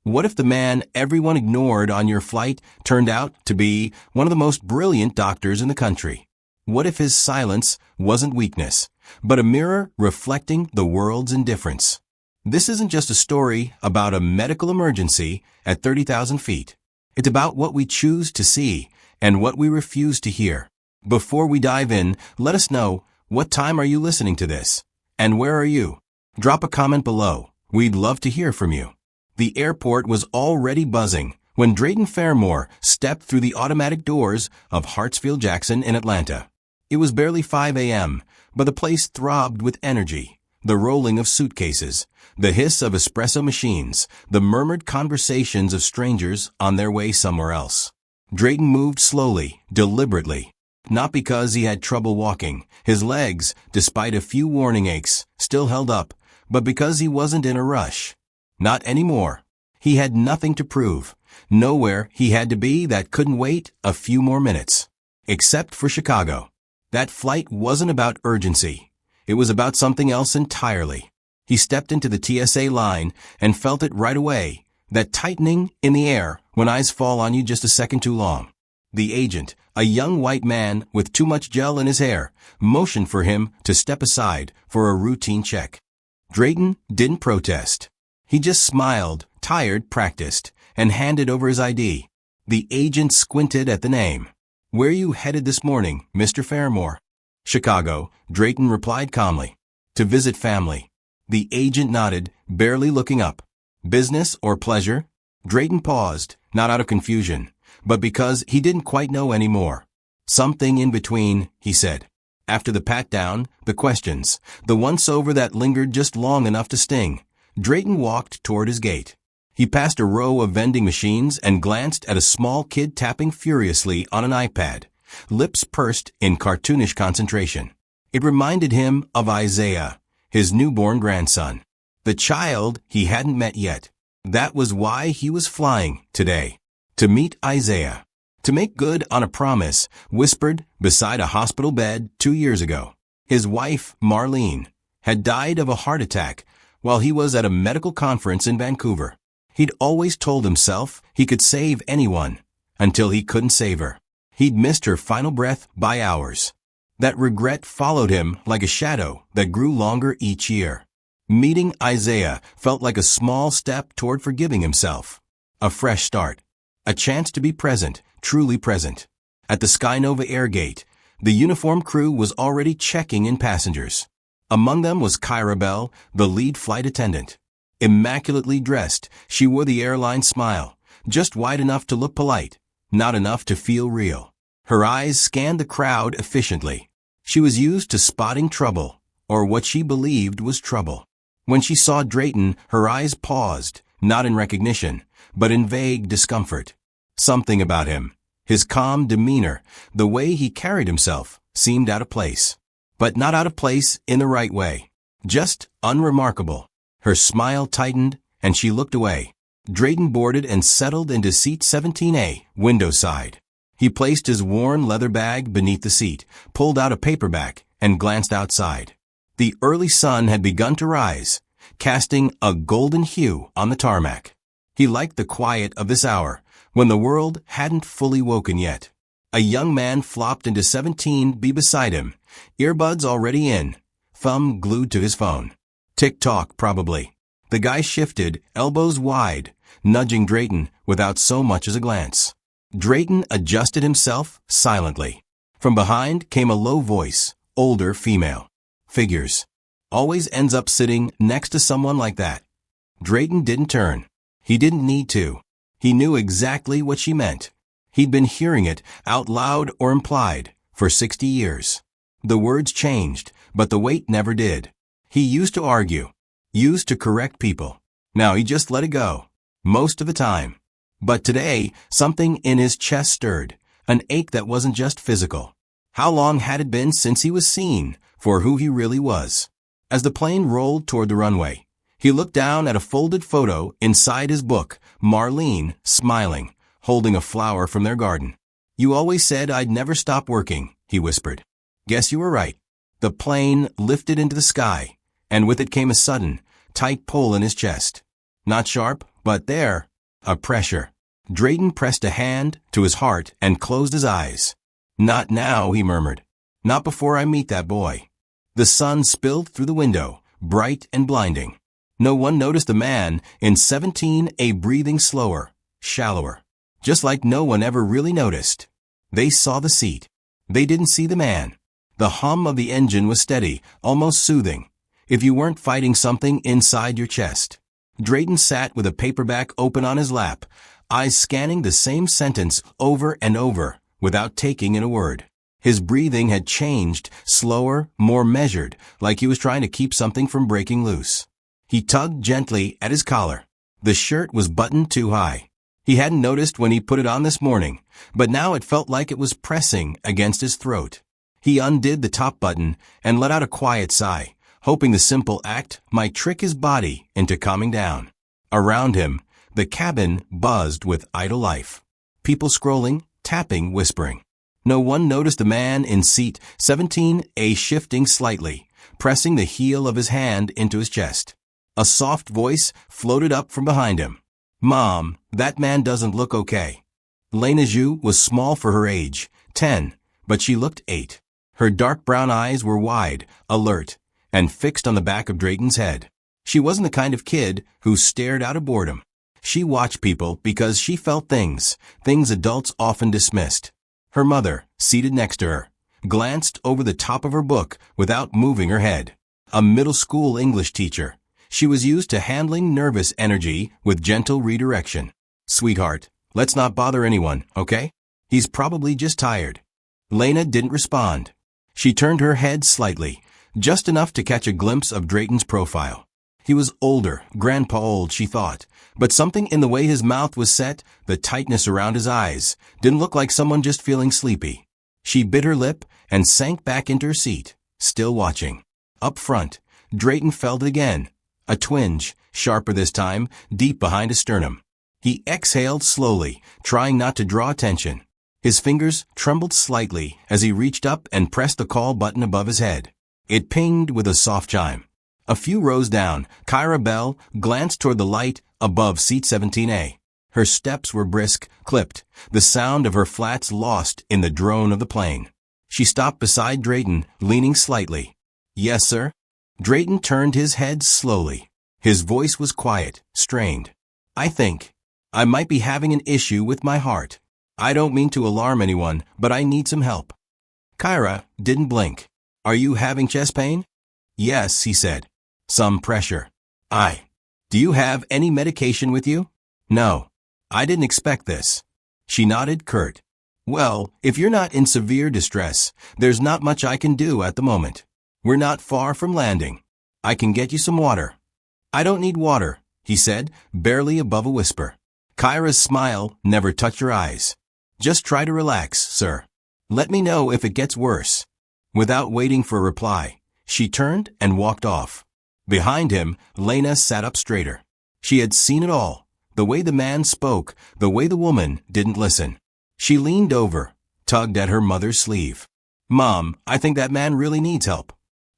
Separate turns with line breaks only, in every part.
What if the man everyone ignored on your flight turned out to be one of the most brilliant doctors in the country? What if his silence wasn't weakness, but a mirror reflecting the world's indifference? This isn't just a story about a medical emergency at 30,000 feet. It's about what we choose to see and what we refuse to hear. Before we dive in, let us know, what time are you listening to this? And where are you? Drop a comment below. We'd love to hear from you. The airport was already buzzing when Drayton Fairmore stepped through the automatic doors of Hartsfield-Jackson in Atlanta. It was barely 5 a.m., but the place throbbed with energy. The rolling of suitcases, the hiss of espresso machines, the murmured conversations of strangers on their way somewhere else. Drayton moved slowly, deliberately. Not because he had trouble walking. His legs, despite a few warning aches, still held up, but because he wasn't in a rush. Not anymore. He had nothing to prove. Nowhere he had to be that couldn't wait a few more minutes. Except for Chicago. That flight wasn't about urgency. It was about something else entirely. He stepped into the TSA line and felt it right away, that tightening in the air when eyes fall on you just a second too long. The agent, a young white man with too much gel in his hair, motioned for him to step aside for a routine check. Drayton didn't protest. He just smiled, tired, practiced, and handed over his ID. The agent squinted at the name. "Where you headed this morning, Mr. Fairmore?" "Chicago," Drayton replied calmly. "To visit family." The agent nodded, barely looking up. "Business or pleasure?" Drayton paused, not out of confusion, but because he didn't quite know anymore. "Something in between," he said. After the pat-down, the questions, the once-over that lingered just long enough to sting, Drayton walked toward his gate. He passed a row of vending machines and glanced at a small kid tapping furiously on an iPad, lips pursed in cartoonish concentration. It reminded him of Isaiah, his newborn grandson, the child he hadn't met yet. That was why he was flying today. To meet Isaiah. To make good on a promise whispered beside a hospital bed 2 years ago. His wife, Marlene, had died of a heart attack while he was at a medical conference in Vancouver. He'd always told himself he could save anyone, until he couldn't save her. He'd missed her final breath by hours. That regret followed him like a shadow that grew longer each year. Meeting Isaiah felt like a small step toward forgiving himself. A fresh start. A chance to be present, truly present. At the Skynova Air Gate, the uniformed crew was already checking in passengers. Among them was Kyra Bell, the lead flight attendant. Immaculately dressed, she wore the airline smile, just wide enough to look polite, not enough to feel real. Her eyes scanned the crowd efficiently. She was used to spotting trouble, or what she believed was trouble. When she saw Drayton, her eyes paused, not in recognition, but in vague discomfort. Something about him, his calm demeanor, the way he carried himself, seemed out of place. But not out of place in the right way. Just unremarkable. Her smile tightened, and she looked away. Drayton boarded and settled into seat 17A, window side. He placed his worn leather bag beneath the seat, pulled out a paperback, and glanced outside. The early sun had begun to rise, casting a golden hue on the tarmac. He liked the quiet of this hour, when the world hadn't fully woken yet. A young man flopped into 17B beside him, earbuds already in, thumb glued to his phone. Tick-tock, probably. The guy shifted, elbows wide, nudging Drayton without so much as a glance. Drayton adjusted himself silently. From behind came a low voice, older female. "Figures. Always ends up sitting next to someone like that." Drayton didn't turn. He didn't need to. He knew exactly what she meant. He'd been hearing it, out loud or implied, for 60 years. The words changed, but the weight never did. He used to argue, used to correct people. Now he just let it go, most of the time. But today, something in his chest stirred, an ache that wasn't just physical. How long had it been since he was seen for who he really was? As the plane rolled toward the runway, he looked down at a folded photo inside his book, Marlene, smiling, holding a flower from their garden. "You always said I'd never stop working," he whispered. "Guess you were right." The plane lifted into the sky, and with it came a sudden, tight pull in his chest. Not sharp, but there, A pressure. Drayton pressed a hand to his heart and closed his eyes. "Not now," he murmured. "Not before I meet that boy." The sun spilled through the window, bright and blinding. No one noticed the man in 17A breathing slower, shallower. Just like no one ever really noticed. They saw the seat. They didn't see the man. The hum of the engine was steady, almost soothing, if you weren't fighting something inside your chest. Drayton sat with a paperback open on his lap, eyes scanning the same sentence over and over, without taking in a word. His breathing had changed, slower, more measured, like he was trying to keep something from breaking loose. He tugged gently at his collar. The shirt was buttoned too high. He hadn't noticed when he put it on this morning, but now it felt like it was pressing against his throat. He undid the top button and let out a quiet sigh, hoping the simple act might trick his body into calming down. Around him, the cabin buzzed with idle life. People scrolling, tapping, whispering. No one noticed the man in seat 17A shifting slightly, pressing the heel of his hand into his chest. A soft voice floated up from behind him. "Mom, that man doesn't look okay." Lena Zhu was small for her age, 10, but she looked 8. Her dark brown eyes were wide, alert, and fixed on the back of Drayton's head. She wasn't the kind of kid who stared out of boredom. She watched people because she felt things adults often dismissed. Her mother, seated next to her, glanced over the top of her book without moving her head. A middle school English teacher. She was used to handling nervous energy with gentle redirection. "Sweetheart, let's not bother anyone, okay? He's probably just tired." Lena didn't respond. She turned her head slightly, just enough to catch a glimpse of Drayton's profile. He was older, grandpa old, she thought, but something in the way his mouth was set, the tightness around his eyes, didn't look like someone just feeling sleepy. She bit her lip and sank back into her seat, still watching. Up front, Drayton felt it again. A twinge, sharper this time, deep behind his sternum. He exhaled slowly, trying not to draw attention. His fingers trembled slightly as he reached up and pressed the call button above his head. It pinged with a soft chime. A few rows down, Kyra Bell glanced toward the light above seat 17A. Her steps were brisk, clipped, the sound of her flats lost in the drone of the plane. She stopped beside Drayton, leaning slightly. "Yes, sir?" Drayton turned his head slowly. His voice was quiet, strained. "I think I might be having an issue with my heart. I don't mean to alarm anyone, but I need some help." Kyra didn't blink. "Are you having chest pain?" "Yes," he said. "Some pressure." "Do you have any medication with you?" "No." "I didn't expect this." She nodded, curt. "Well, if you're not in severe distress, there's not much I can do at the moment. We're not far from landing. I can get you some water." "I don't need water," he said, barely above a whisper. Kyra's smile never touched her eyes. "Just try to relax, sir. Let me know if it gets worse." Without waiting for a reply, she turned and walked off. Behind him, Lena sat up straighter. She had seen it all. The way the man spoke, the way the woman didn't listen. She leaned over, tugged at her mother's sleeve. "Mom, I think that man really needs help."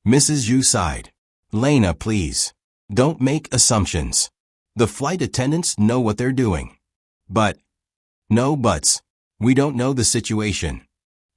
Mrs. Yu sighed. "Lena, please. Don't make assumptions. The flight attendants know what they're doing." "But." "No buts. We don't know the situation."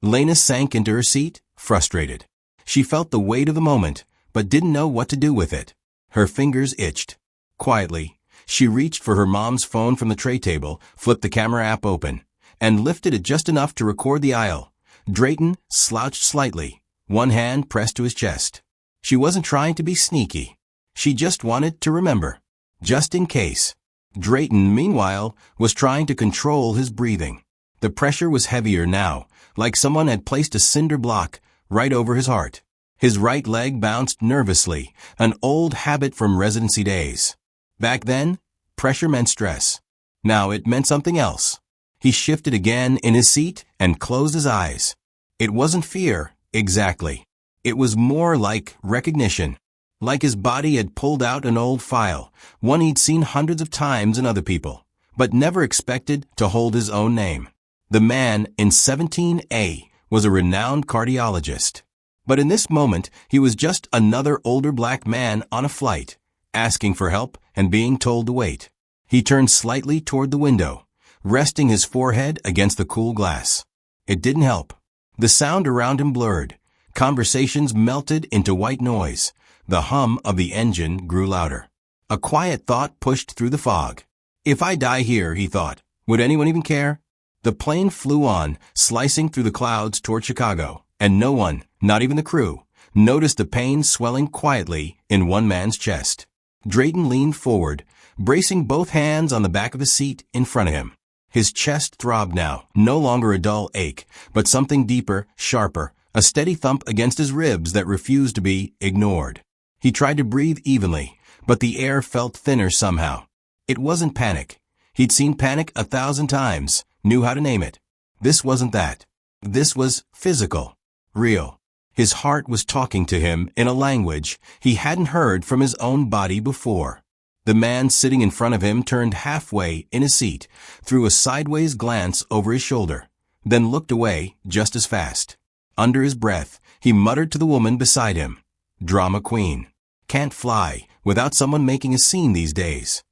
Lena sank into her seat, frustrated. She felt the weight of the moment, but didn't know what to do with it. Her fingers itched. Quietly, she reached for her mom's phone from the tray table, flipped the camera app open, and lifted it just enough to record the aisle. Drayton slouched slightly, one hand pressed to his chest. She wasn't trying to be sneaky. She just wanted to remember. Just in case. Drayton, meanwhile, was trying to control his breathing. The pressure was heavier now, like someone had placed a cinder block right over his heart. His right leg bounced nervously, an old habit from residency days. Back then, pressure meant stress. Now it meant something else. He shifted again in his seat and closed his eyes. It wasn't fear, exactly. It was more like recognition. Like his body had pulled out an old file, one he'd seen hundreds of times in other people, but never expected to hold his own name. The man in 17A was a renowned cardiologist. But in this moment, he was just another older black man on a flight, asking for help and being told to wait. He turned slightly toward the window, resting his forehead against the cool glass. It didn't help. The sound around him blurred. Conversations melted into white noise. The hum of the engine grew louder. A quiet thought pushed through the fog. If I die here, he thought, would anyone even care? The plane flew on, slicing through the clouds toward Chicago, and no one, not even the crew, noticed the pain swelling quietly in one man's chest. Drayton leaned forward, bracing both hands on the back of the seat in front of him. His chest throbbed now, no longer a dull ache, but something deeper, sharper, a steady thump against his ribs that refused to be ignored. He tried to breathe evenly, but the air felt thinner somehow. It wasn't panic. He'd seen panic 1,000 times, knew how to name it. This wasn't that. This was physical, real. His heart was talking to him in a language he hadn't heard from his own body before. The man sitting in front of him turned halfway in his seat, threw a sideways glance over his shoulder, then looked away just as fast. Under his breath, he muttered to the woman beside him, "Drama queen. Can't fly without someone making a scene these days."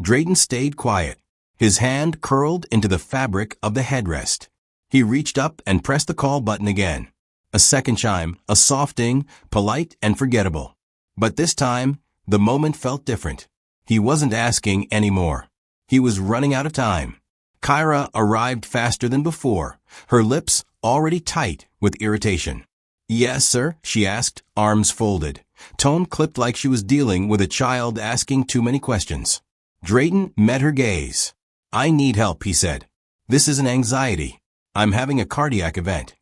Drayton stayed quiet. His hand curled into the fabric of the headrest. He reached up and pressed the call button again. A second chime, a soft ding, polite and forgettable. But this time, the moment felt different. He wasn't asking anymore. He was running out of time. Kyra arrived faster than before, her lips already tight with irritation. "Yes, sir?" she asked, arms folded. Tone clipped like she was dealing with a child asking too many questions. Drayton met her gaze. "I need help," he said. "This is an anxiety. I'm having a cardiac event."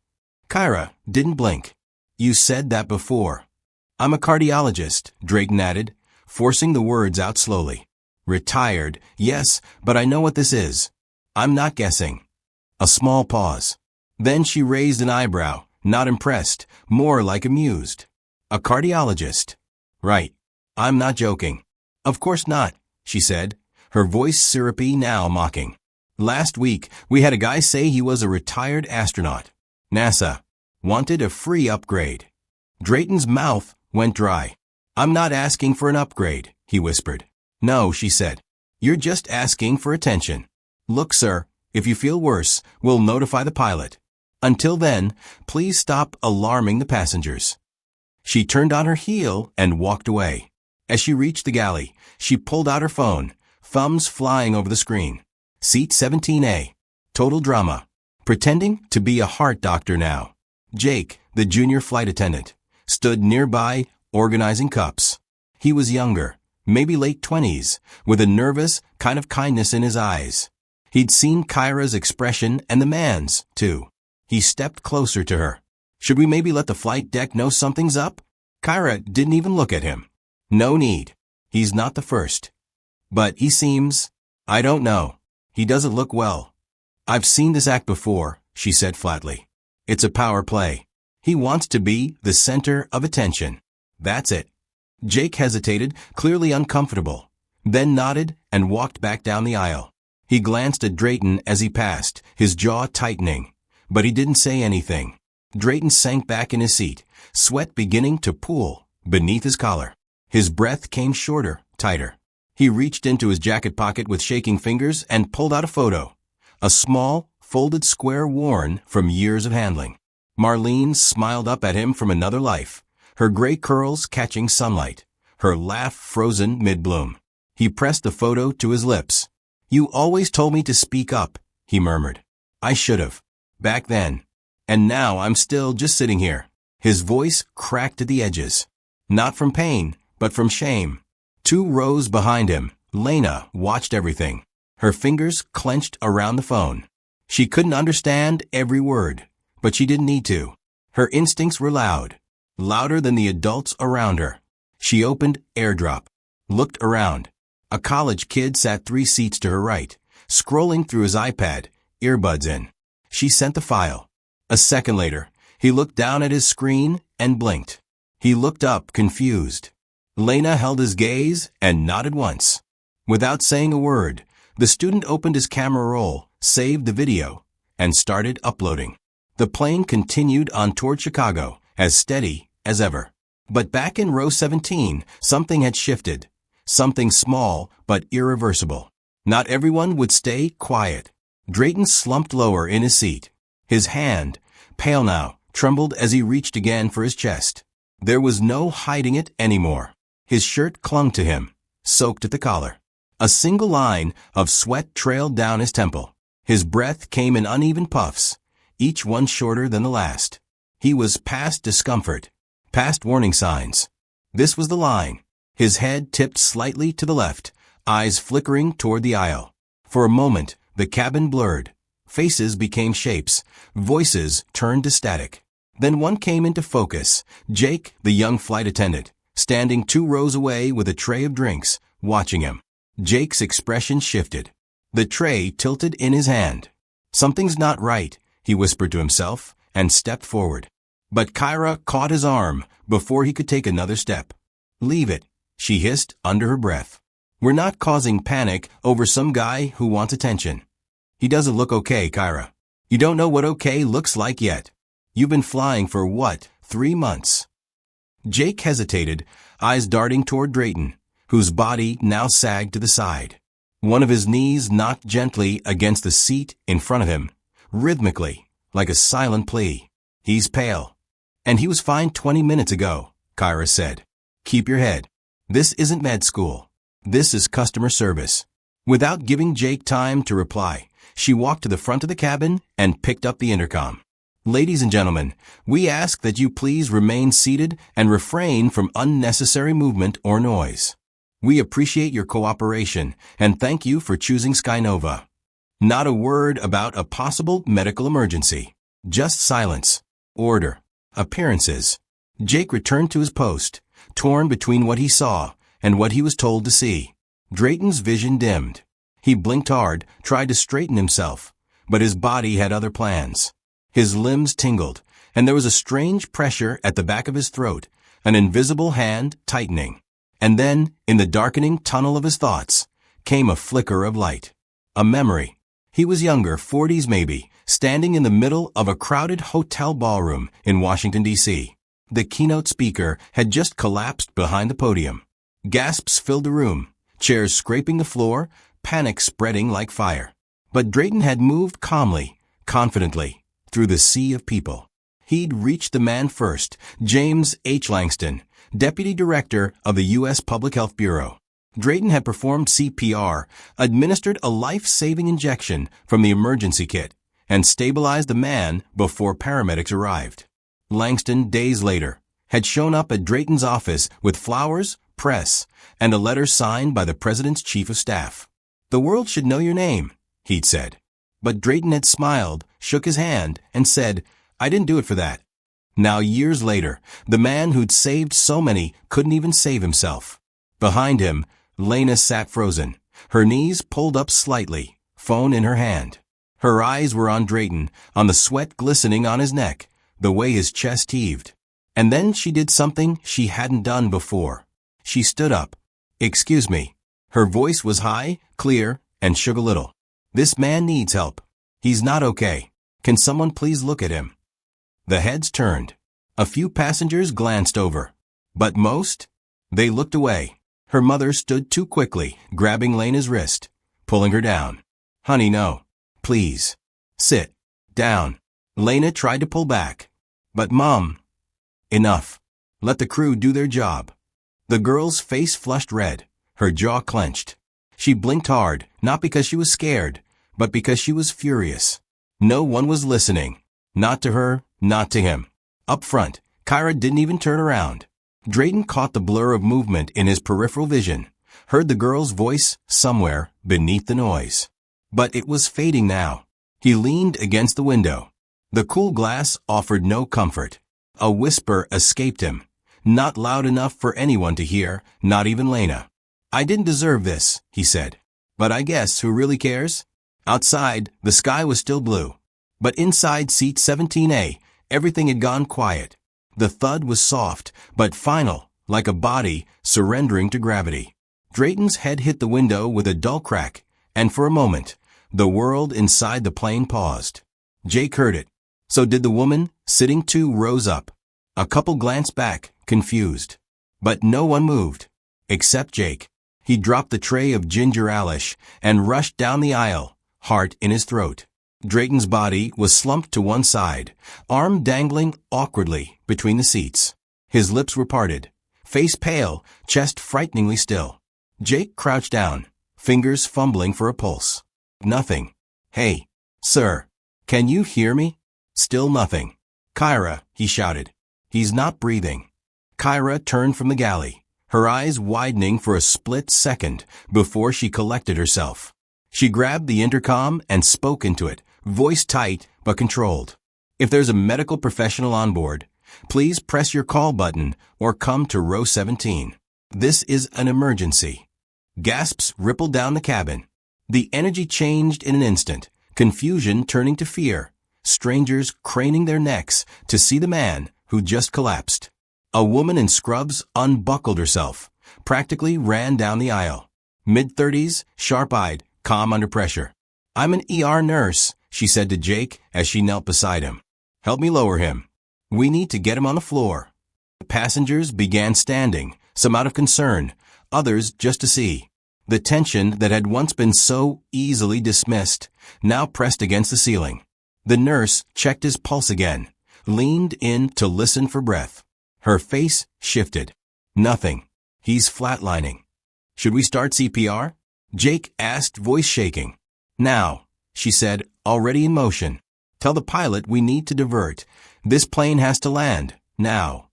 Kyra didn't blink. "You said that before." "I'm a cardiologist," Drayton added, forcing the words out slowly. "Retired, yes, but I know what this is. I'm not guessing." A small pause. Then she raised an eyebrow, not impressed, more like amused. "A cardiologist?" "Right. I'm not joking." "Of course not," she said, her voice syrupy now mocking. "Last week, we had a guy say he was a retired astronaut. NASA wanted a free upgrade." Drayton's mouth went dry. "I'm not asking for an upgrade," he whispered. "No," she said. "You're just asking for attention. Look, sir, if you feel worse, we'll notify the pilot. Until then, please stop alarming the passengers." She turned on her heel and walked away. As she reached the galley, she pulled out her phone, thumbs flying over the screen. Seat 17A. Total drama. Pretending to be a heart doctor now. Jake, the junior flight attendant, stood nearby, organizing cups. He was younger, maybe late 20s, with a nervous kind of kindness in his eyes. He'd seen Kyra's expression and the man's, too. He stepped closer to her. "Should we maybe let the flight deck know something's up?" Kyra didn't even look at him. "No need. He's not the first. But he seems, I don't know. He doesn't look well." "I've seen this act before," she said flatly. "It's a power play. He wants to be the center of attention. That's it." Jake hesitated, clearly uncomfortable, then nodded and walked back down the aisle. He glanced at Drayton as he passed, his jaw tightening, but he didn't say anything. Drayton sank back in his seat, sweat beginning to pool beneath his collar. His breath came shorter, tighter. He reached into his jacket pocket with shaking fingers and pulled out a photo. A small, folded square worn from years of handling. Marlene smiled up at him from another life, her gray curls catching sunlight, her laugh frozen mid-bloom. He pressed the photo to his lips. "You always told me to speak up," he murmured. "I should have. Back then. And now I'm still just sitting here." His voice cracked at the edges. Not from pain, but from shame. 2 rows behind him, Lena watched everything. Her fingers clenched around the phone. She couldn't understand every word, but she didn't need to. Her instincts were loud, louder than the adults around her. She opened AirDrop, looked around. A college kid sat 3 seats to her right, scrolling through his iPad, earbuds in. She sent the file. A second later, he looked down at his screen and blinked. He looked up, confused. Lena held his gaze and nodded once. Without saying a word, the student opened his camera roll, saved the video, and started uploading. The plane continued on toward Chicago, as steady as ever. But back in row 17, something had shifted. Something small but irreversible. Not everyone would stay quiet. Drayton slumped lower in his seat. His hand, pale now, trembled as he reached again for his chest. There was no hiding it anymore. His shirt clung to him, soaked at the collar. A single line of sweat trailed down his temple. His breath came in uneven puffs, each one shorter than the last. He was past discomfort, past warning signs. This was the line. His head tipped slightly to the left, eyes flickering toward the aisle. For a moment, the cabin blurred. Faces became shapes. Voices turned to static. Then one came into focus. Jake, the young flight attendant, standing 2 rows away with a tray of drinks, watching him. Jake's expression shifted. The tray tilted in his hand. "Something's not right," he whispered to himself, and stepped forward. But Kyra caught his arm before he could take another step. "Leave it," she hissed under her breath. "We're not causing panic over some guy who wants attention. He doesn't look okay, Kyra. You don't know what okay looks like yet. You've been flying for what, 3 months?" Jake hesitated, eyes darting toward Drayton, whose body now sagged to the side. One of his knees knocked gently against the seat in front of him, rhythmically, like a silent plea. "He's pale." "And he was fine 20 minutes ago," Kyra said. "Keep your head. This isn't med school. This is customer service." Without giving Jake time to reply, she walked to the front of the cabin and picked up the intercom. "Ladies and gentlemen, we ask that you please remain seated and refrain from unnecessary movement or noise. We appreciate your cooperation and thank you for choosing Skynova." Not a word about a possible medical emergency. Just silence. Order. Appearances. Jake returned to his post, torn between what he saw and what he was told to see. Drayton's vision dimmed. He blinked hard, tried to straighten himself, but his body had other plans. His limbs tingled, and there was a strange pressure at the back of his throat, an invisible hand tightening. And then, in the darkening tunnel of his thoughts, came a flicker of light. A memory. He was younger, 40s maybe, standing in the middle of a crowded hotel ballroom in Washington, D.C. The keynote speaker had just collapsed behind the podium. Gasps filled the room, chairs scraping the floor, panic spreading like fire. But Drayton had moved calmly, confidently, through the sea of people. He'd reached the man first, James H. Langston, Deputy Director of the U.S. Public Health Bureau. Drayton had performed CPR, administered a life-saving injection from the emergency kit, and stabilized the man before paramedics arrived. Langston, days later, had shown up at Drayton's office with flowers, press, and a letter signed by the President's Chief of Staff. "The world should know your name," he'd said. But Drayton had smiled, shook his hand, and said, "I didn't do it for that." Now, years later, the man who'd saved so many couldn't even save himself. Behind him, Lena sat frozen, her knees pulled up slightly, phone in her hand. Her eyes were on Drayton, on the sweat glistening on his neck, the way his chest heaved. And then she did something she hadn't done before. She stood up. "Excuse me." Her voice was high, clear, and shook a little. "This man needs help. He's not okay. Can someone please look at him?" The heads turned. A few passengers glanced over. But most? They looked away. Her mother stood too quickly, grabbing Lena's wrist, pulling her down. "Honey, no. Please. Sit. Down." Lena tried to pull back. "But Mom." "Enough. Let the crew do their job." The girl's face flushed red, her jaw clenched. She blinked hard, not because she was scared, but because she was furious. No one was listening. Not to her, not to him. Up front, Kyra didn't even turn around. Drayton caught the blur of movement in his peripheral vision, heard the girl's voice somewhere beneath the noise. But it was fading now. He leaned against the window. The cool glass offered no comfort. A whisper escaped him, not loud enough for anyone to hear, not even Lena. "I didn't deserve this," he said. "But I guess who really cares?" Outside, the sky was still blue. But inside seat 17A, everything had gone quiet. The thud was soft, but final, like a body surrendering to gravity. Drayton's head hit the window with a dull crack, and for a moment, the world inside the plane paused. Jake heard it. So did the woman, sitting 2 rows up. A couple glanced back, confused. But no one moved, except Jake. He dropped the tray of ginger ale and rushed down the aisle, heart in his throat. Drayton's body was slumped to one side, arm dangling awkwardly between the seats. His lips were parted, face pale, chest frighteningly still. Jake crouched down, fingers fumbling for a pulse. Nothing. Hey, sir, can you hear me? Still nothing. Kyra, he shouted. He's not breathing. Kyra turned from the galley, her eyes widening for a split second before she collected herself. She grabbed the intercom and spoke into it, voice tight but controlled. If there's a medical professional on board, please press your call button or come to row 17. This is an emergency. Gasps rippled down the cabin. The energy changed in an instant, confusion turning to fear, strangers craning their necks to see the man who just collapsed. A woman in scrubs unbuckled herself, practically ran down the aisle. Mid-30s, sharp-eyed, calm under pressure. I'm an ER nurse, she said to Jake as she knelt beside him. Help me lower him. We need to get him on the floor. Passengers began standing, some out of concern, others just to see. The tension that had once been so easily dismissed now pressed against the ceiling. The nurse checked his pulse again, leaned in to listen for breath. Her face shifted. Nothing. He's flatlining. Should we start CPR? Jake asked, voice shaking. Now, she said, already in motion. Tell the pilot we need to divert. This plane has to land, now.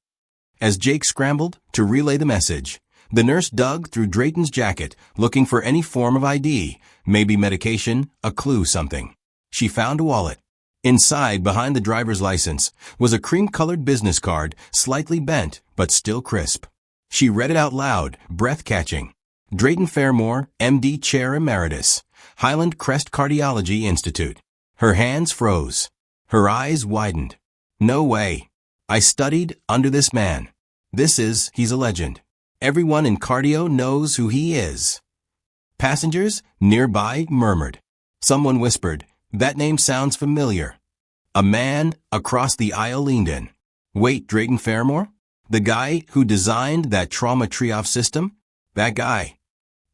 As Jake scrambled to relay the message, the nurse dug through Drayton's jacket, looking for any form of ID, maybe medication, a clue, something. She found a wallet. Inside, behind the driver's license, was a cream-colored business card, slightly bent, but still crisp. She read it out loud, breath-catching. Drayton Fairmore, MD Chair Emeritus, Highland Crest Cardiology Institute. Her hands froze. Her eyes widened. No way. I studied under this man. He's a legend. Everyone in cardio knows who he is. Passengers nearby murmured. Someone whispered, that name sounds familiar. A man across the aisle leaned in. Wait, Drayton Fairmore? The guy who designed that trauma triage system? That guy.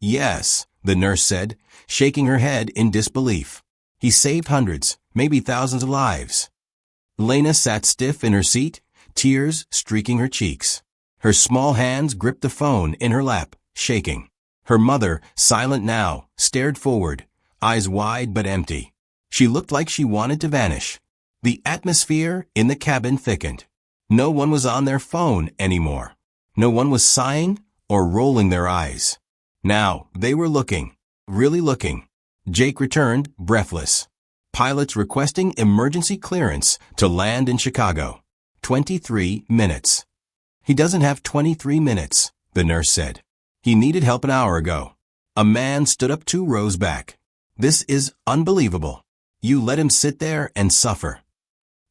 Yes, the nurse said, shaking her head in disbelief. He saved hundreds, maybe thousands of lives. Lena sat stiff in her seat, tears streaking her cheeks. Her small hands gripped the phone in her lap, shaking. Her mother, silent now, stared forward, eyes wide but empty. She looked like she wanted to vanish. The atmosphere in the cabin thickened. No one was on their phone anymore. No one was sighing or rolling their eyes. Now, they were looking, really looking. Jake returned, breathless. Pilots requesting emergency clearance to land in Chicago. 23 minutes. He doesn't have 23 minutes, the nurse said. He needed help an hour ago. A man stood up 2 rows back. This is unbelievable. You let him sit there and suffer.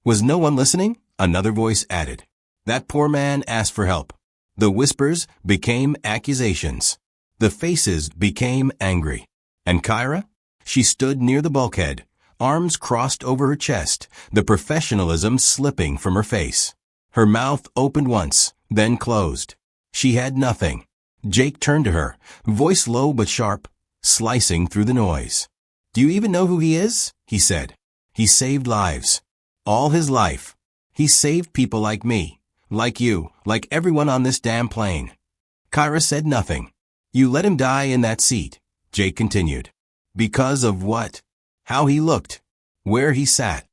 Was no one listening? Another voice added. That poor man asked for help. The whispers became accusations. The faces became angry. And Kyra? She stood near the bulkhead, arms crossed over her chest, the professionalism slipping from her face. Her mouth opened once, then closed. She had nothing. Jake turned to her, voice low but sharp, slicing through the noise. Do you even know who he is? He said. He saved lives. All his life. He saved people like me, like you, like everyone on this damn plane. Kyra said nothing. You let him die in that seat, Jake continued. Because of what? How he looked. Where he sat.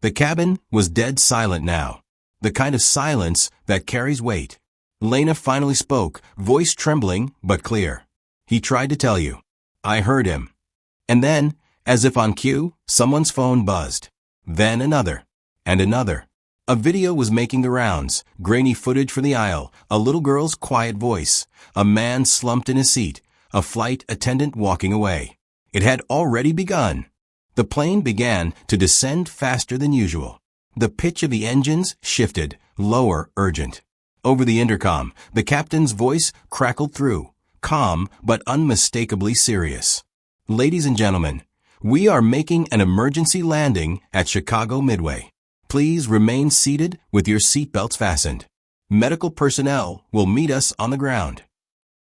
The cabin was dead silent now. The kind of silence that carries weight. Lena finally spoke, voice trembling but clear. He tried to tell you. I heard him. And then, as if on cue, someone's phone buzzed. Then another. And another. A video was making the rounds, grainy footage for the aisle, a little girl's quiet voice, a man slumped in his seat, a flight attendant walking away. It had already begun. The plane began to descend faster than usual. The pitch of the engines shifted, lower, urgent. Over the intercom, the captain's voice crackled through, calm but unmistakably serious. Ladies and gentlemen, we are making an emergency landing at Chicago Midway. Please remain seated with your seatbelts fastened. Medical personnel will meet us on the ground.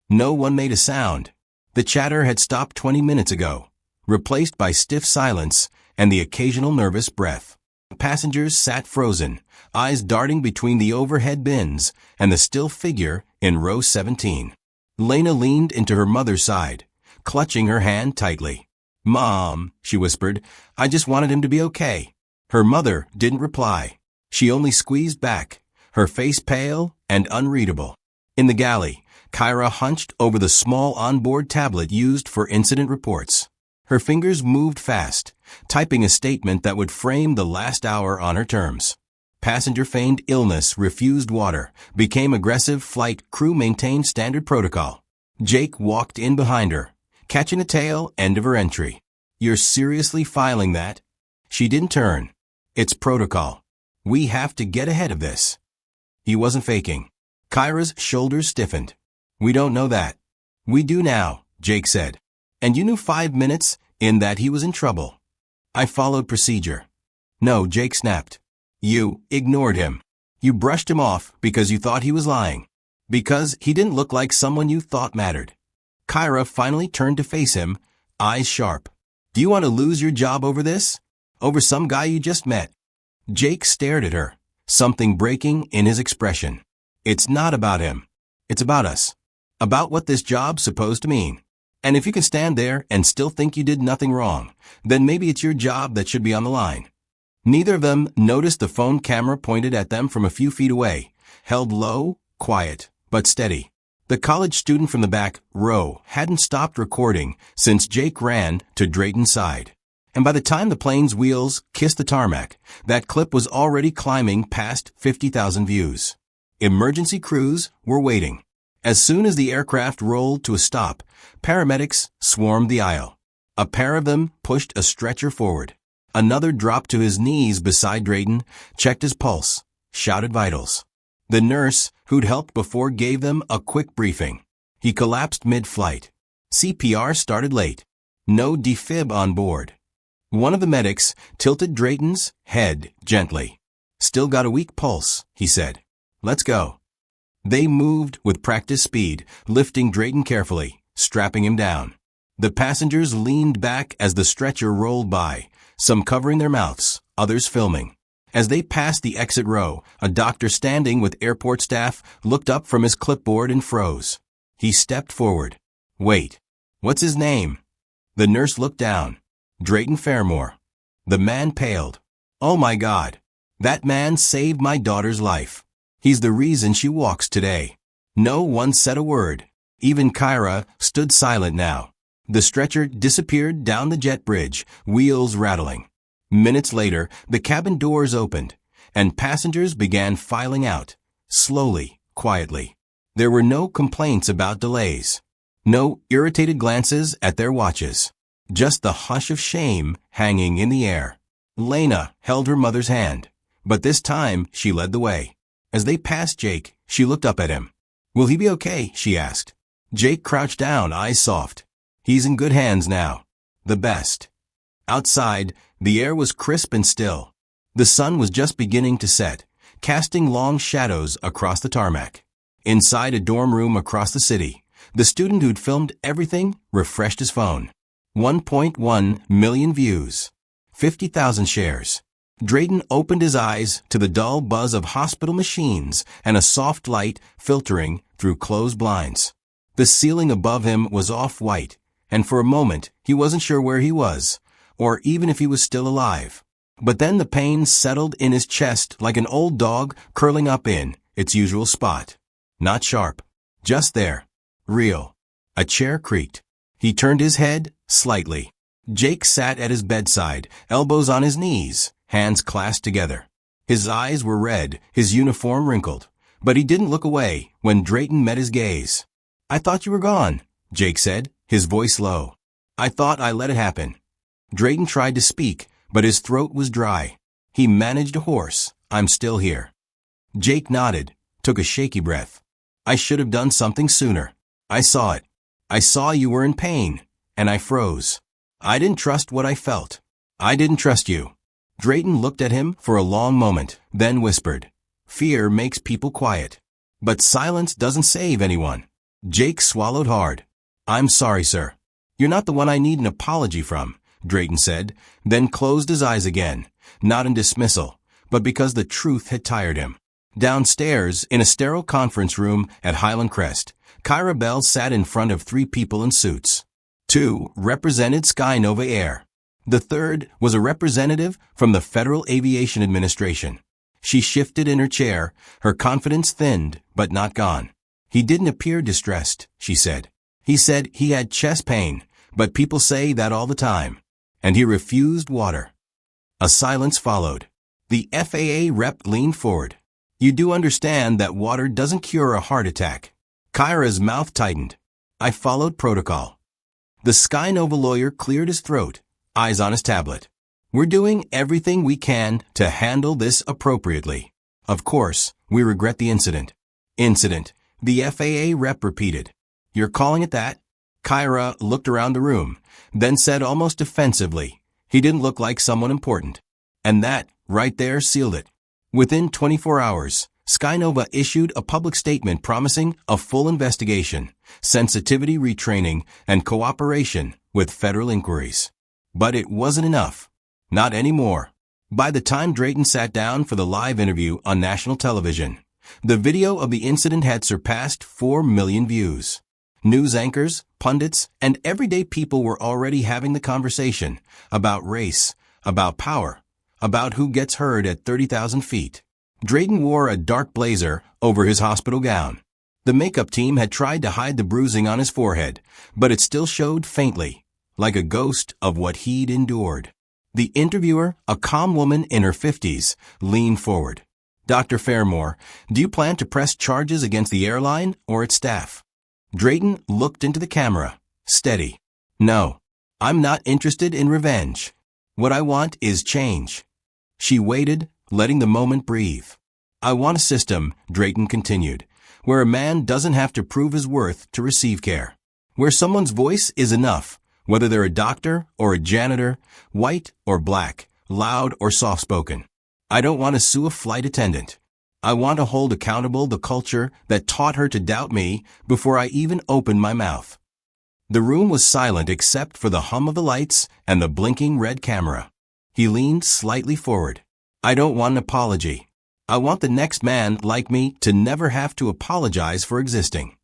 No one made a sound. The chatter had stopped 20 minutes ago, replaced by stiff silence and the occasional nervous breath. Passengers sat frozen, eyes darting between the overhead bins and the still figure in row 17. Lena leaned into her mother's side, clutching her hand tightly. "Mom," she whispered, "I just wanted him to be okay." Her mother didn't reply. She only squeezed back, her face pale and unreadable. In the galley, Kyra hunched over the small onboard tablet used for incident reports. Her fingers moved fast, typing a statement that would frame the last hour on her terms. Passenger feigned illness, refused water, became aggressive, flight crew maintained standard protocol. Jake walked in behind her, catching the tail end of her entry. "You're seriously filing that?" She didn't turn. "It's protocol. We have to get ahead of this." He wasn't faking. Kyra's shoulders stiffened. "We don't know that." "We do now," Jake said. "And you knew 5 minutes in that he was in trouble." "I followed procedure." "No," Jake snapped. "You ignored him. You brushed him off because you thought he was lying. Because he didn't look like someone you thought mattered." Kyra finally turned to face him, eyes sharp. "Do you want to lose your job over this? Over some guy you just met?" Jake stared at her, something breaking in his expression. "It's not about him. It's about us. About what this job's supposed to mean. And if you can stand there and still think you did nothing wrong, then maybe it's your job that should be on the line." Neither of them noticed the phone camera pointed at them from a few feet away, held low, quiet, but steady. The college student from the back row hadn't stopped recording since Jake ran to Drayton's side. And by the time the plane's wheels kissed the tarmac, that clip was already climbing past 50,000 views. Emergency crews were waiting. As soon as the aircraft rolled to a stop, paramedics swarmed the aisle. A pair of them pushed a stretcher forward. Another dropped to his knees beside Drayton, checked his pulse, shouted vitals. The nurse who'd helped before gave them a quick briefing. He collapsed mid-flight. CPR started late. No defib on board. One of the medics tilted Drayton's head gently. "Still got a weak pulse," he said. "Let's go." They moved with practice speed, lifting Drayton carefully, strapping him down. The passengers leaned back as the stretcher rolled by, some covering their mouths, others filming. As they passed the exit row, a doctor standing with airport staff looked up from his clipboard and froze. He stepped forward. "Wait. What's his name?" The nurse looked down. "Drayton Fairmore." The man paled. "Oh my God. That man saved my daughter's life. He's the reason she walks today." No one said a word. Even Kyra stood silent now. The stretcher disappeared down the jet bridge, wheels rattling. Minutes later, the cabin doors opened, and passengers began filing out, slowly, quietly. There were no complaints about delays. No irritated glances at their watches. Just the hush of shame hanging in the air. Lena held her mother's hand, but this time she led the way. As they passed Jake, she looked up at him. "Will he be okay?" she asked. Jake crouched down, eyes soft. "He's in good hands now. The best." Outside, the air was crisp and still. The sun was just beginning to set, casting long shadows across the tarmac. Inside a dorm room across the city, the student who'd filmed everything refreshed his phone. 1.1 million views. 50,000 shares. Drayton opened his eyes to the dull buzz of hospital machines and a soft light filtering through closed blinds. The ceiling above him was off-white, and for a moment he wasn't sure where he was, or even if he was still alive. But then the pain settled in his chest like an old dog curling up in its usual spot. Not sharp. Just there. Real. A chair creaked. He turned his head slightly. Jake sat at his bedside, elbows on his knees, hands clasped together. His eyes were red, his uniform wrinkled, but he didn't look away when Drayton met his gaze. "I thought you were gone," Jake said, his voice low. "I thought I let it happen." Drayton tried to speak, but his throat was dry. He managed a hoarse, "I'm still here." Jake nodded, took a shaky breath. "I should have done something sooner. I saw it. I saw you were in pain, and I froze. I didn't trust what I felt. I didn't trust you." Drayton looked at him for a long moment, then whispered, "Fear makes people quiet. But silence doesn't save anyone." Jake swallowed hard. "I'm sorry, sir. You're not the one I need an apology from," Drayton said, then closed his eyes again, not in dismissal, but because the truth had tired him. Downstairs, in a sterile conference room at Highland Crest, Kyra Bell sat in front of 3 people in suits. 2 represented Sky Nova Air. The third was a representative from the Federal Aviation Administration. She shifted in her chair, her confidence thinned, but not gone. "He didn't appear distressed," she said. "He said he had chest pain, but people say that all the time. And he refused water." A silence followed. The FAA rep leaned forward. "You do understand that water doesn't cure a heart attack." Kyra's mouth tightened. "I followed protocol." The Sky Nova lawyer cleared his throat, eyes on his tablet. "We're doing everything we can to handle this appropriately. Of course, we regret the incident." "Incident," the FAA rep repeated. "You're calling it that?" Kyra looked around the room, then said almost defensively, "He didn't look like someone important." And that, right there, sealed it. Within 24 hours, Sky Nova issued a public statement promising a full investigation, sensitivity retraining, and cooperation with federal inquiries. But it wasn't enough. Not anymore. By the time Drayton sat down for the live interview on national television, the video of the incident had surpassed 4 million views. News anchors, pundits, and everyday people were already having the conversation about race, about power, about who gets heard at 30,000 feet. Drayton wore a dark blazer over his hospital gown. The makeup team had tried to hide the bruising on his forehead, but it still showed faintly, like a ghost of what he'd endured. The interviewer, a calm woman in her 50s, leaned forward. "Dr. Fairmore, do you plan to press charges against the airline or its staff?" Drayton looked into the camera, steady. "No, I'm not interested in revenge. What I want is change." She waited, letting the moment breathe. "I want a system," Drayton continued, "where a man doesn't have to prove his worth to receive care. Where someone's voice is enough, whether they're a doctor or a janitor, white or black, loud or soft-spoken. I don't want to sue a flight attendant. I want to hold accountable the culture that taught her to doubt me before I even opened my mouth." The room was silent except for the hum of the lights and the blinking red camera. He leaned slightly forward. "I don't want an apology. I want the next man like me to never have to apologize for existing."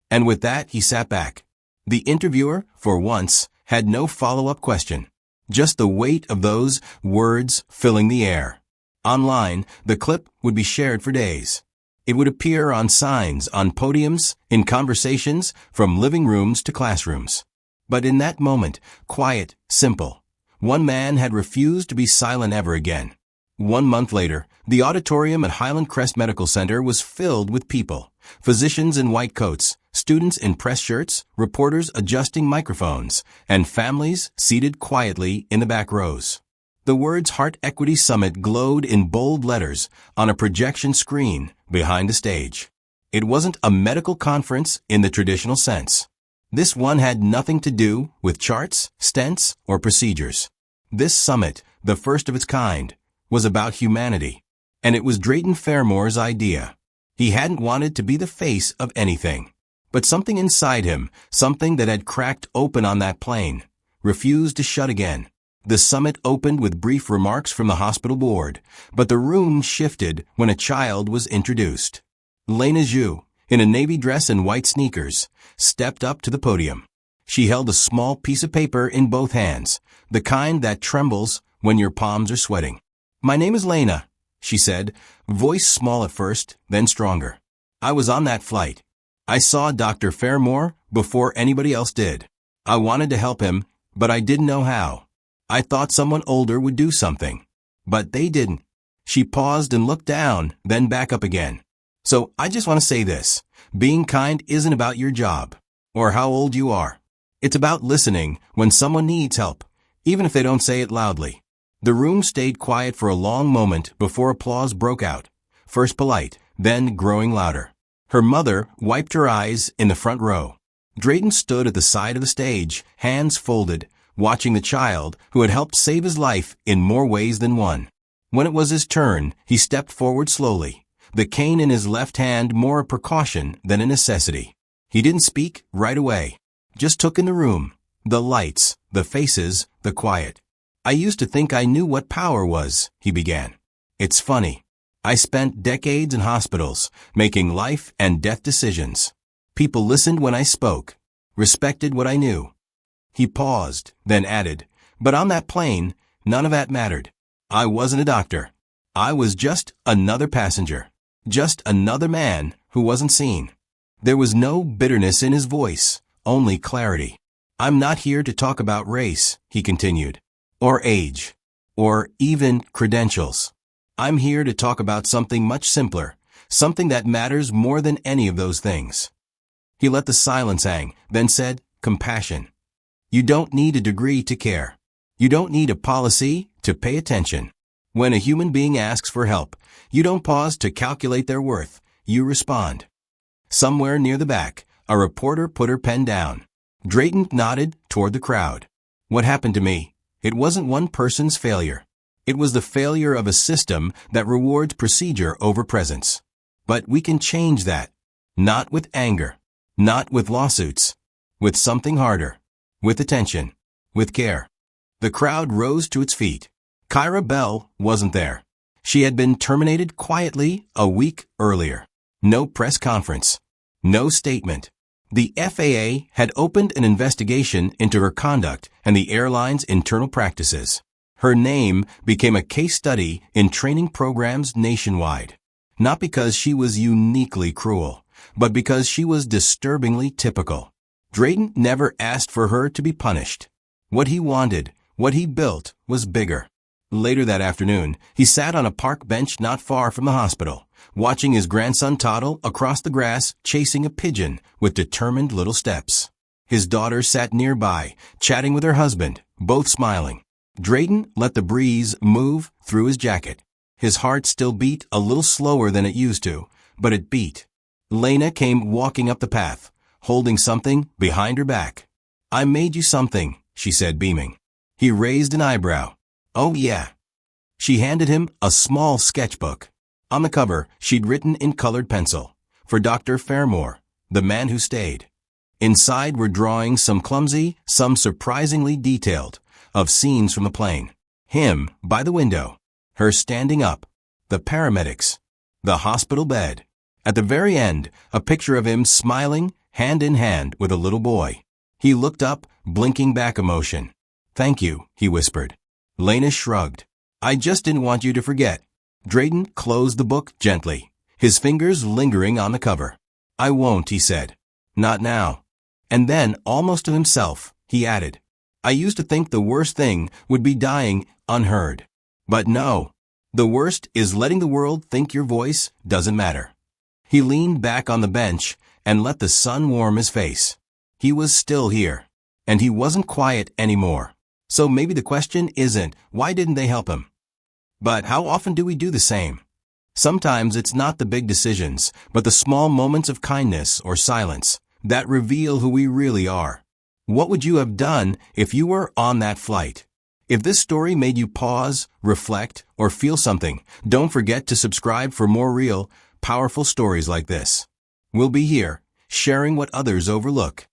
And with that, he sat back. The interviewer, for once, had no follow-up question. Just the weight of those words filling the air. Online, the clip would be shared for days. It would appear on signs, on podiums, in conversations, from living rooms to classrooms. But in that moment, quiet, simple, one man had refused to be silent ever again. 1 month later, the auditorium at Highland Crest Medical Center was filled with people, physicians in white coats, students in press shirts, reporters adjusting microphones, and families seated quietly in the back rows. The words Heart Equity Summit glowed in bold letters on a projection screen behind the stage. It wasn't a medical conference in the traditional sense. This one had nothing to do with charts, stents, or procedures. This summit, the first of its kind, was about humanity. And it was Drayton Fairmore's idea. He hadn't wanted to be the face of anything. But something inside him, something that had cracked open on that plane, refused to shut again. The summit opened with brief remarks from the hospital board, but the room shifted when a child was introduced. Lena Zhu, in a navy dress and white sneakers, stepped up to the podium. She held a small piece of paper in both hands, the kind that trembles when your palms are sweating. "My name is Lena," she said, voice small at first, then stronger. "I was on that flight. I saw Dr. Fairmore before anybody else did. I wanted to help him, but I didn't know how. I thought someone older would do something. But they didn't." She paused and looked down, then back up again. "So I just want to say this. Being kind isn't about your job, or how old you are. It's about listening when someone needs help, even if they don't say it loudly." The room stayed quiet for a long moment before applause broke out, first polite, then growing louder. Her mother wiped her eyes in the front row. Drayton stood at the side of the stage, hands folded, watching the child who had helped save his life in more ways than one. When it was his turn, he stepped forward slowly, the cane in his left hand more a precaution than a necessity. He didn't speak right away, Just took in the room. The lights, the faces, the quiet. I used to think I knew what power was, he began. It's funny. I spent decades in hospitals, making life and death decisions. People listened when I spoke, respected what I knew. He paused, then added, but on that plane, none of that mattered. I wasn't a doctor. I was just another passenger. Just another man who wasn't seen. There was no bitterness in his voice, only clarity. I'm not here to talk about race, he continued, or age, or even credentials. I'm here to talk about something much simpler, something that matters more than any of those things. He let the silence hang, then said, compassion. You don't need a degree to care. You don't need a policy to pay attention. When a human being asks for help, you don't pause to calculate their worth, you respond. Somewhere near the back, a reporter put her pen down. Drayton nodded toward the crowd. What happened to me? It wasn't one person's failure. It was the failure of a system that rewards procedure over presence. But we can change that. Not with anger. Not with lawsuits. With something harder. With attention. With care. The crowd rose to its feet. Kyra Bell wasn't there. She had been terminated quietly a week earlier. No press conference. No statement. The FAA had opened an investigation into her conduct and the airline's internal practices. Her name became a case study in training programs nationwide. Not because she was uniquely cruel, but because she was disturbingly typical. Drayton never asked for her to be punished. What he wanted, what he built, was bigger. Later that afternoon, he sat on a park bench not far from the hospital, watching his grandson toddle across the grass chasing a pigeon with determined little steps. His daughter sat nearby, chatting with her husband, both smiling. Drayton let the breeze move through his jacket. His heart still beat a little slower than it used to, but it beat. Lena came walking up the path, holding something behind her back. I made you something, she said, beaming. He raised an eyebrow. Oh yeah. She handed him a small sketchbook. On the cover, she'd written in colored pencil, for Dr. Fairmore, the man who stayed. Inside were drawings, some clumsy, some surprisingly detailed, of scenes from the plane. Him by the window, her standing up, the paramedics, the hospital bed. At the very end, a picture of him smiling, hand in hand with a little boy. He looked up, blinking back emotion. Thank you, he whispered. Lena shrugged. I just didn't want you to forget. Drayton closed the book gently, his fingers lingering on the cover. I won't, he said. Not now. And then, almost to himself, he added, I used to think the worst thing would be dying unheard. But no. The worst is letting the world think your voice doesn't matter. He leaned back on the bench and let the sun warm his face. He was still here, and he wasn't quiet anymore. So maybe the question isn't, why didn't they help him? But how often do we do the same? Sometimes it's not the big decisions, but the small moments of kindness or silence that reveal who we really are. What would you have done if you were on that flight? If this story made you pause, reflect, or feel something, don't forget to subscribe for more real, powerful stories like this. We'll be here, sharing what others overlook.